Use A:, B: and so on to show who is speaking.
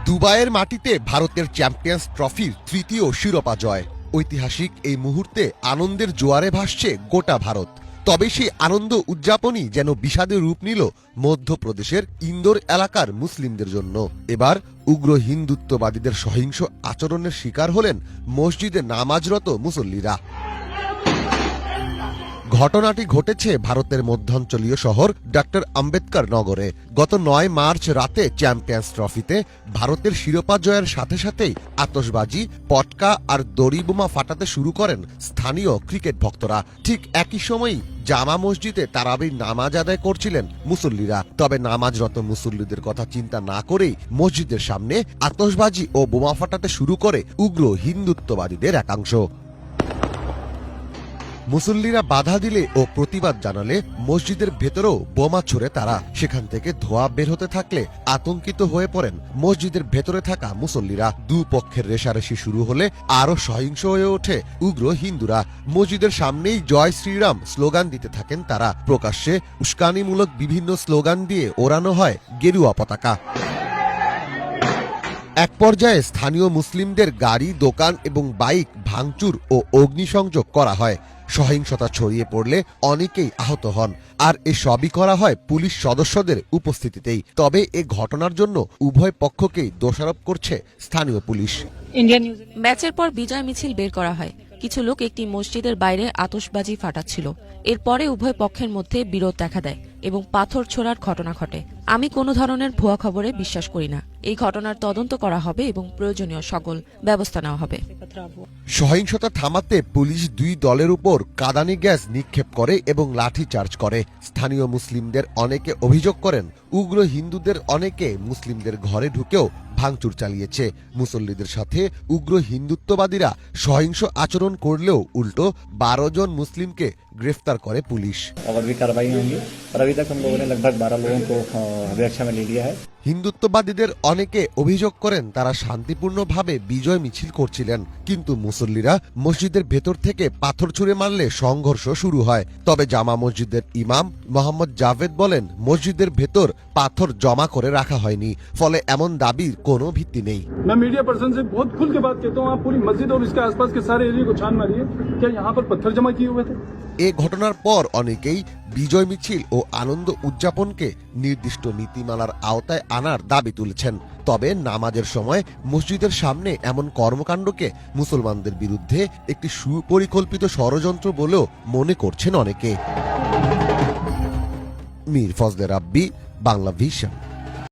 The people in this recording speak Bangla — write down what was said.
A: দুবাইয়ের মাটিতে ভারতের চ্যাম্পিয়ন্স ট্রফির তৃতীয় শিরোপা জয়। ঐতিহাসিক এই মুহূর্তে আনন্দের জোয়ারে ভাসছে গোটা ভারত। তবে সেই আনন্দ উদযাপনই যেন বিষাদে রূপ নিল মধ্যপ্রদেশের ইন্দোর এলাকার মুসলিমদের জন্য। এবার উগ্র হিন্দুত্ববাদীদের সহিংস আচরণের শিকার হলেন মসজিদে নামাজরত মুসল্লিরা। ঘটনাটি ঘটেছে ভারতের মধ্যাঞ্চলীয় শহর ডক্টর আম্বেদকর নগরে। গত ৯ মার্চ রাতে চ্যাম্পিয়ন্স ট্রফিতে ভারতের শিরোপা জয়ের সাথে সাথেই আতশবাজি, পটকা আর দড়ি বোমা ফাটাতে শুরু করেন স্থানীয় ক্রিকেট ভক্তরা। ঠিক একই সময়ই জামা মসজিদে তারাবির নামাজ আদায় করছিলেন মুসল্লিরা। তবে নামাজরত মুসল্লিদের কথা চিন্তা না করেই মসজিদের সামনে আতশবাজি ও বোমা ফাটাতে শুরু করে উগ্র হিন্দুত্ববাদীদের একাংশ। মুসল্লিরা বাধা দিলে ও প্রতিবাদ জানালে মসজিদের ভেতরেও বোমা ছুড়ে তারা। সেখান থেকে ধোঁয়া বের হতে থাকলে আতঙ্কিত হয়ে পড়েন মসজিদের ভেতরে থাকা মুসল্লিরা। দুপক্ষের রেষারেষি শুরু হলে আরো সহিংস হয়ে ওঠে উগ্র হিন্দুরা। মসজিদের সামনেই জয় শ্রীরাম স্লোগান দিতে থাকেন তারা। প্রকাশ্যে উস্কানিমূলক বিভিন্ন স্লোগান দিয়ে ওড়ানো হয় গেরুয়া পতাকা। এক পর্যায়ে স্থানীয় মুসলিমদের গাড়ি, দোকান এবং বাইক ভাঙচুর ও অগ্নিসংযোগ করা হয়। সহিংসতা ছড়িয়ে পড়লে অনেকেই আহত হন, আর এসবই করা হয় পুলিশ সদস্যদের উপস্থিতিতেই। তবে এ ঘটনার জন্য উভয় পক্ষকেই দোষারোপ করছে স্থানীয় পুলিশ।
B: ম্যাচের পর বিজয় মিছিল বের করা হয়। কিছু লোক একটি মসজিদের বাইরে আতশবাজি ফাটাচ্ছিল। এরপরে উভয় পক্ষের মধ্যে বিরোধ দেখা দেয় এবং পাথর ছোড়ার ঘটনা ঘটে। আমি কোনো ধরনের ভুয়া খবরে বিশ্বাস করি না। এই ঘটনার তদন্ত করা হবে এবং প্রয়োজনীয় সকল ব্যবস্থা নেওয়া হবে।
A: সহিংসতা থামাতে পুলিশ দুই দলের উপর কাঁদানি গ্যাস নিক্ষেপ করে এবং লাঠি চার্জ করে। স্থানীয় মুসলিমদের অনেকে অভিযোগ করেন উগ্র হিন্দুদের অনেকে মুসলিমদের ঘরে ঢুকেও ভাঙচুর চালিয়েছে। মুসল্লিদের সাথে উগ্র হিন্দুত্ববাদীরা সহিংস আচরণ করলেও উল্টো 12 জন মুসলিমকে গ্রেফতার করে পুলিশ। হিন্দুত্ববাদীদের অনেকে অভিযোগ করেন তারা শান্তিপূর্ণভাবে বিজয় মিছিল করছিলেন, কিন্তু মুসল্লিরা মসজিদের ভেতর থেকে পাথর ছুঁড়ে মারলে সংঘর্ষ শুরু হয়। তবে জামা মসজিদের ইমাম মোহাম্মদ জাভেদ বলেন, মসজিদের ভেতর পাথর জমা করে রাখা হয়নি, ফলে এমন দাবির কোনো ভিত্তি নেই।
C: मैं मीडिया पर्सन से बहुत खुल के बात कहता हूँ, आप पूरी मस्जिद और इसके आसपास के सारे एरिया को छान मारिए, क्या यहाँ पर पत्थर जमा किए हुए थे?
A: এ ঘটনার পর অনেকেই বিজয় মিছিল ও আনন্দ উদযাপনকে নির্দিষ্ট নীতিমালার আওতায় আনার দাবি তুলেছেন। তবে নামাজের সময় মসজিদের সামনে এমন কর্মকাণ্ডকে মুসলমানদের বিরুদ্ধে একটি সুপরিকল্পিত ষড়যন্ত্র বলেও মনে করছেন অনেকে। মীর ফজলে রাব্বি, বাংলা ভিশন।